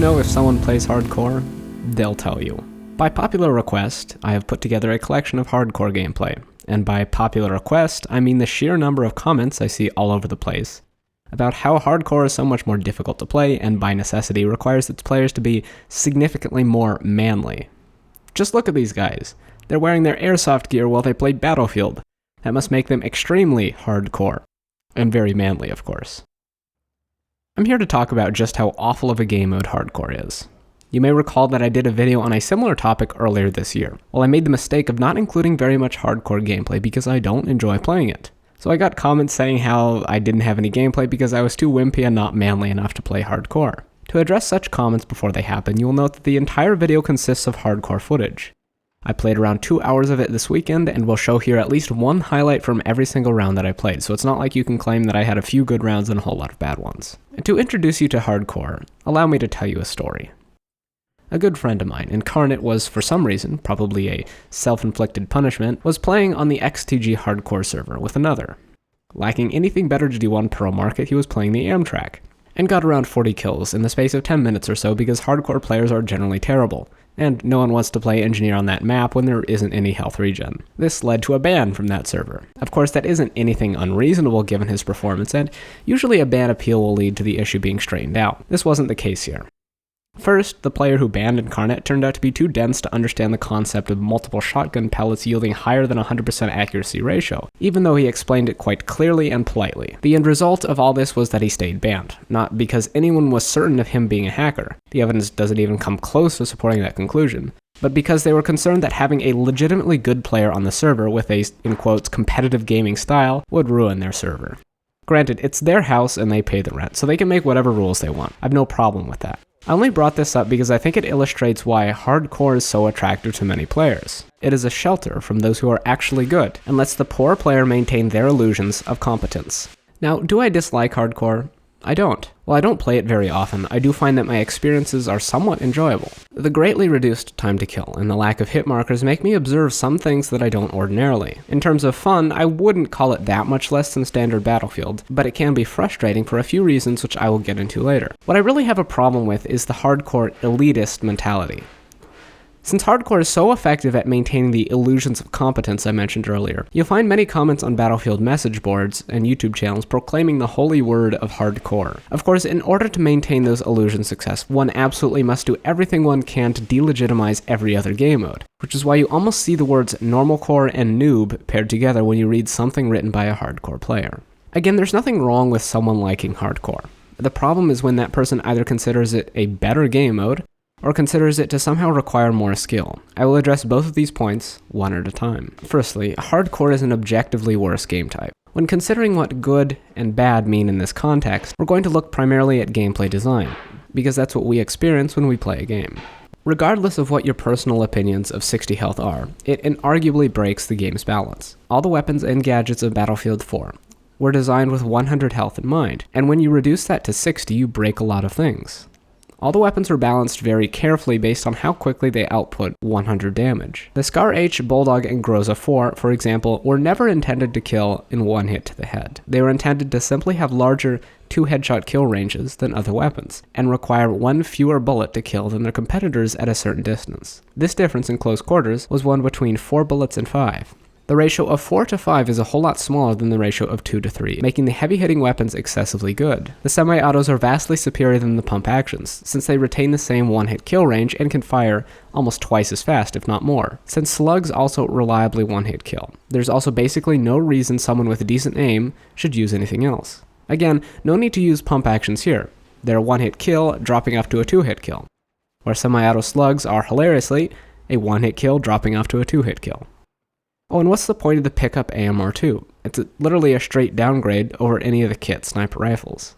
know if someone plays hardcore? They'll tell you. By popular request, I have put together a collection of hardcore gameplay, and by popular request, I mean the sheer number of comments I see all over the place about how hardcore is so much more difficult to play and by necessity requires its players to be significantly more manly. Just look at these guys. They're wearing their airsoft gear while they play Battlefield. That must make them extremely hardcore. And very manly, of course. I'm here to talk about just how awful of a game mode hardcore is. You may recall that I did a video on a similar topic earlier this year. Well, I made the mistake of not including very much hardcore gameplay because I don't enjoy playing it. So I got comments saying how I didn't have any gameplay because I was too wimpy and not manly enough to play hardcore. To address such comments before they happen, you will note that the entire video consists of hardcore footage. I played around 2 hours of it this weekend and will show here at least one highlight from every single round that I played, so it's not like you can claim that I had a few good rounds and a whole lot of bad ones. And to introduce you to hardcore, allow me to tell you a story. A good friend of mine, Incarnate, was, for some reason, probably a self-inflicted punishment, was playing on the XTG hardcore server with another. Lacking anything better to do on Pro Market, he was playing the Amtrak, and got around 40 kills in the space of 10 minutes or so because hardcore players are generally terrible, and no one wants to play Engineer on that map when there isn't any health regen. This led to a ban from that server. Of course, that isn't anything unreasonable given his performance, and usually a ban appeal will lead to the issue being straightened out. This wasn't the case here. First, the player who banned Incarnate turned out to be too dense to understand the concept of multiple shotgun pellets yielding higher than 100% accuracy ratio, even though he explained it quite clearly and politely. The end result of all this was that he stayed banned, not because anyone was certain of him being a hacker. The evidence doesn't even come close to supporting that conclusion, but because they were concerned that having a legitimately good player on the server with a, in quotes, competitive gaming style would ruin their server. Granted, it's their house and they pay the rent, so they can make whatever rules they want. I have no problem with that. I only brought this up because I think it illustrates why hardcore is so attractive to many players. It is a shelter from those who are actually good, and lets the poor player maintain their illusions of competence. Now, do I dislike hardcore? I don't. While I don't play it very often, I do find that my experiences are somewhat enjoyable. The greatly reduced time to kill and the lack of hit markers make me observe some things that I don't ordinarily. In terms of fun, I wouldn't call it that much less than standard Battlefield, but it can be frustrating for a few reasons which I will get into later. What I really have a problem with is the hardcore elitist mentality. Since hardcore is so effective at maintaining the illusions of competence I mentioned earlier, you'll find many comments on Battlefield message boards and YouTube channels proclaiming the holy word of hardcore. Of course, in order to maintain those illusions success, one absolutely must do everything one can to delegitimize every other game mode, which is why you almost see the words normalcore and noob paired together when you read something written by a hardcore player. Again, there's nothing wrong with someone liking hardcore. The problem is when that person either considers it a better game mode, or considers it to somehow require more skill. I will address both of these points one at a time. Firstly, hardcore is an objectively worse game type. When considering what good and bad mean in this context, we're going to look primarily at gameplay design, because that's what we experience when we play a game. Regardless of what your personal opinions of 60 health are, it inarguably breaks the game's balance. All the weapons and gadgets of Battlefield 4 were designed with 100 health in mind, and when you reduce that to 60, you break a lot of things. All the weapons were balanced very carefully based on how quickly they output 100 damage. The Scar H, Bulldog, and Groza 4, for example, were never intended to kill in one hit to the head. They were intended to simply have larger 2-headshot kill ranges than other weapons, and require 1 fewer bullet to kill than their competitors at a certain distance. This difference in close quarters was one between 4 bullets and 5. The ratio of 4 to 5 is a whole lot smaller than the ratio of 2 to 3, making the heavy-hitting weapons excessively good. The semi-autos are vastly superior than the pump actions, since they retain the same one-hit kill range and can fire almost twice as fast, if not more. Since slugs also reliably one-hit kill, there's also basically no reason someone with decent aim should use anything else. Again, no need to use pump actions here. They're a one-hit kill, dropping off to a 2-hit kill, where semi-auto slugs are, hilariously, a one-hit kill dropping off to a 2-hit kill. Oh, and what's the point of the pickup AMR2? It's literally a straight downgrade over any of the kit sniper rifles.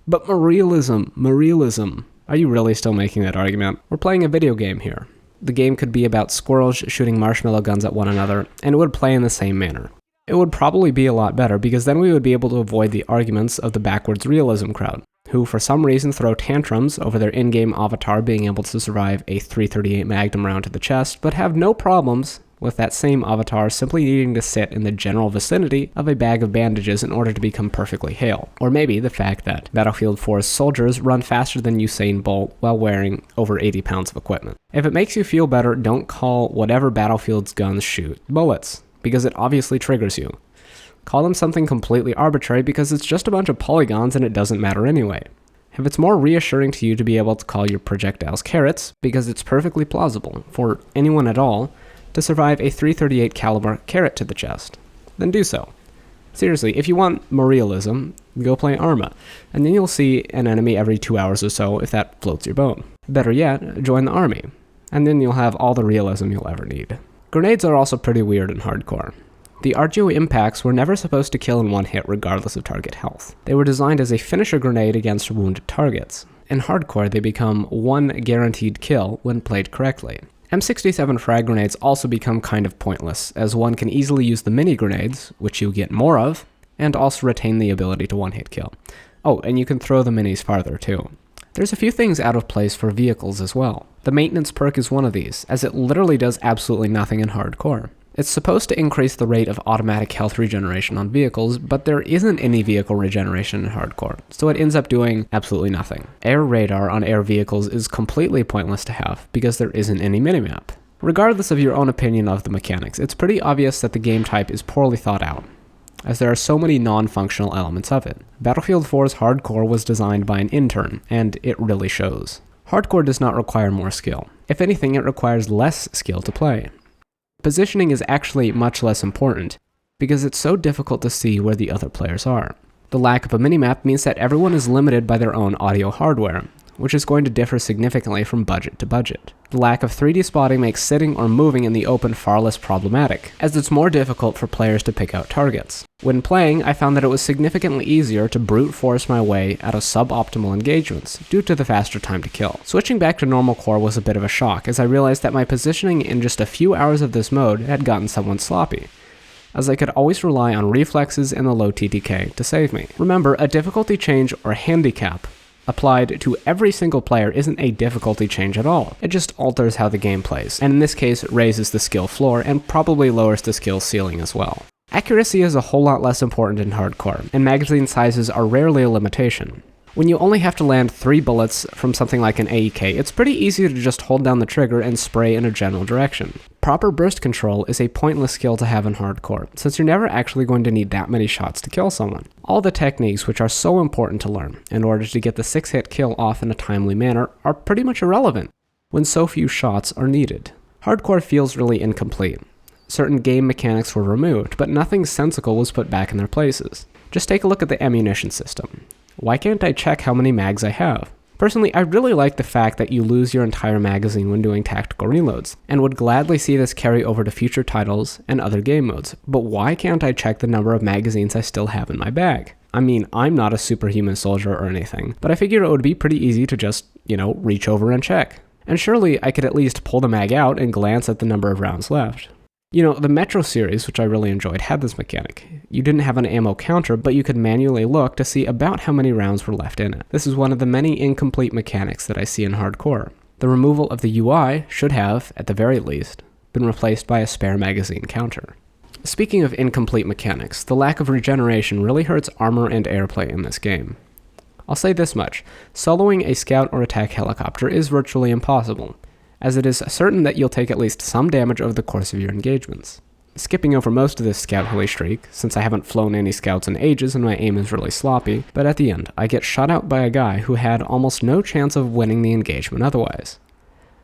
But Marealism. Are you really still making that argument? We're playing a video game here. The game could be about squirrels shooting marshmallow guns at one another, and it would play in the same manner. It would probably be a lot better, because then we would be able to avoid the arguments of the backwards realism crowd, who for some reason throw tantrums over their in-game avatar being able to survive a .338 Magnum round to the chest, but have no problems with that same avatar simply needing to sit in the general vicinity of a bag of bandages in order to become perfectly hale. Or maybe the fact that Battlefield 4's soldiers run faster than Usain Bolt while wearing over 80 pounds of equipment. If it makes you feel better, don't call whatever Battlefield's guns shoot bullets, because it obviously triggers you. Call them something completely arbitrary because it's just a bunch of polygons and it doesn't matter anyway. If it's more reassuring to you to be able to call your projectiles carrots, because it's perfectly plausible for anyone at all to survive a .338 caliber carrot to the chest, then do so. Seriously, if you want more realism, go play Arma, and then you'll see an enemy every 2 hours or so if that floats your boat. Better yet, join the army, and then you'll have all the realism you'll ever need. Grenades are also pretty weird in hardcore. The RGO impacts were never supposed to kill in one hit regardless of target health. They were designed as a finisher grenade against wounded targets. In hardcore, they become one guaranteed kill when played correctly. M67 frag grenades also become kind of pointless, as one can easily use the mini grenades, which you get more of, and also retain the ability to one-hit kill. Oh, and you can throw the minis farther too. There's a few things out of place for vehicles as well. The maintenance perk is one of these, as it literally does absolutely nothing in hardcore. It's supposed to increase the rate of automatic health regeneration on vehicles, but there isn't any vehicle regeneration in hardcore, so it ends up doing absolutely nothing. Air radar on air vehicles is completely pointless to have, because there isn't any minimap. Regardless of your own opinion of the mechanics, it's pretty obvious that the game type is poorly thought out, as there are so many non-functional elements of it. Battlefield 4's hardcore was designed by an intern, and it really shows. Hardcore does not require more skill. If anything, it requires less skill to play. Positioning is actually much less important, because it's so difficult to see where the other players are. The lack of a minimap means that everyone is limited by their own audio hardware, which is going to differ significantly from budget to budget. The lack of 3D spotting makes sitting or moving in the open far less problematic, as it's more difficult for players to pick out targets. When playing, I found that it was significantly easier to brute force my way out of suboptimal engagements, due to the faster time to kill. Switching back to normal core was a bit of a shock, as I realized that my positioning in just a few hours of this mode had gotten somewhat sloppy, as I could always rely on reflexes and the low TTK to save me. Remember, a difficulty change or handicap applied to every single player isn't a difficulty change at all. It just alters how the game plays, and in this case raises the skill floor and probably lowers the skill ceiling as well. Accuracy is a whole lot less important in hardcore, and magazine sizes are rarely a limitation. When you only have to land 3 bullets from something like an AEK, it's pretty easy to just hold down the trigger and spray in a general direction. Proper burst control is a pointless skill to have in hardcore, since you're never actually going to need that many shots to kill someone. All the techniques which are so important to learn in order to get the 6-hit kill off in a timely manner are pretty much irrelevant when so few shots are needed. Hardcore feels really incomplete. Certain game mechanics were removed, but nothing sensical was put back in their places. Just take a look at the ammunition system. Why can't I check how many mags I have? Personally, I really like the fact that you lose your entire magazine when doing tactical reloads, and would gladly see this carry over to future titles and other game modes, but why can't I check the number of magazines I still have in my bag? I mean, I'm not a superhuman soldier or anything, but I figured it would be pretty easy to just, reach over and check. And surely I could at least pull the mag out and glance at the number of rounds left. The Metro series, which I really enjoyed, had this mechanic. You didn't have an ammo counter, but you could manually look to see about how many rounds were left in it. This is one of the many incomplete mechanics that I see in hardcore. The removal of the UI should have, at the very least, been replaced by a spare magazine counter. Speaking of incomplete mechanics, the lack of regeneration really hurts armor and airplay in this game. I'll say this much, soloing a scout or attack helicopter is virtually impossible, as it is certain that you'll take at least some damage over the course of your engagements. Skipping over most of this scout heli streak, since I haven't flown any scouts in ages and my aim is really sloppy, but at the end, I get shot out by a guy who had almost no chance of winning the engagement otherwise.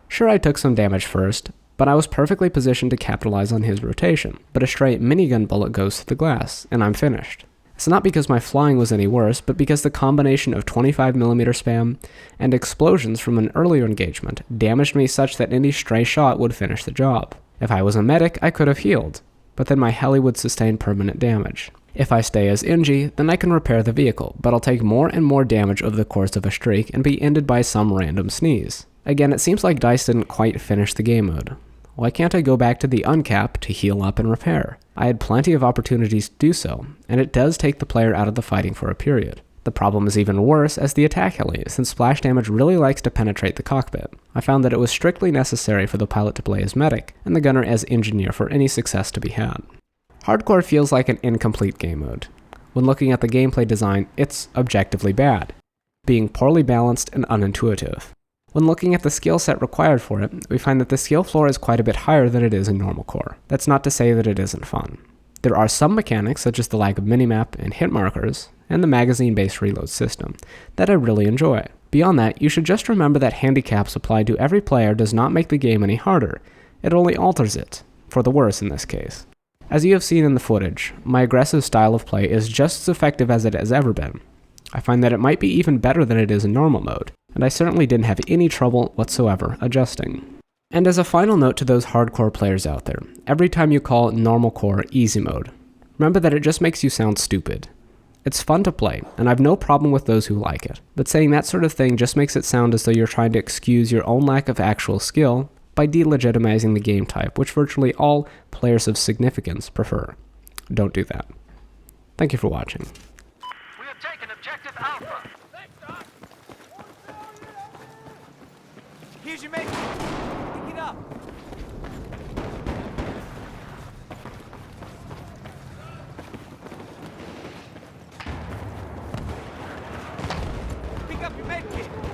Sure, I took some damage first, but I was perfectly positioned to capitalize on his rotation, but a stray minigun bullet goes through the glass, and I'm finished. It's not because my flying was any worse, but because the combination of 25mm spam and explosions from an earlier engagement damaged me such that any stray shot would finish the job. If I was a medic, I could have healed, but then my heli would sustain permanent damage. If I stay as Inji, then I can repair the vehicle, but I'll take more and more damage over the course of a streak and be ended by some random sneeze. Again, it seems like DICE didn't quite finish the game mode. Why can't I go back to the uncap to heal up and repair? I had plenty of opportunities to do so, and it does take the player out of the fighting for a period. The problem is even worse as the attack heli, since splash damage really likes to penetrate the cockpit. I found that it was strictly necessary for the pilot to play as medic, and the gunner as engineer for any success to be had. Hardcore feels like an incomplete game mode. When looking at the gameplay design, it's objectively bad, being poorly balanced and unintuitive. When looking at the skill set required for it, we find that the skill floor is quite a bit higher than it is in normal core. That's not to say that it isn't fun. There are some mechanics, such as the lack of minimap and hit markers, and the magazine-based reload system, that I really enjoy. Beyond that, you should just remember that handicaps applied to every player does not make the game any harder. It only alters it, for the worse in this case. As you have seen in the footage, my aggressive style of play is just as effective as it has ever been. I find that it might be even better than it is in normal mode, and I certainly didn't have any trouble whatsoever adjusting. And as a final note to those hardcore players out there, every time you call normal core easy mode, remember that it just makes you sound stupid. It's fun to play, and I've no problem with those who like it, but saying that sort of thing just makes it sound as though you're trying to excuse your own lack of actual skill by delegitimizing the game type, which virtually all players of significance prefer. Don't do that. Thank you for watching. We have taken objective Alpha. Here's your mate. Pick it up. Pick up your med kit.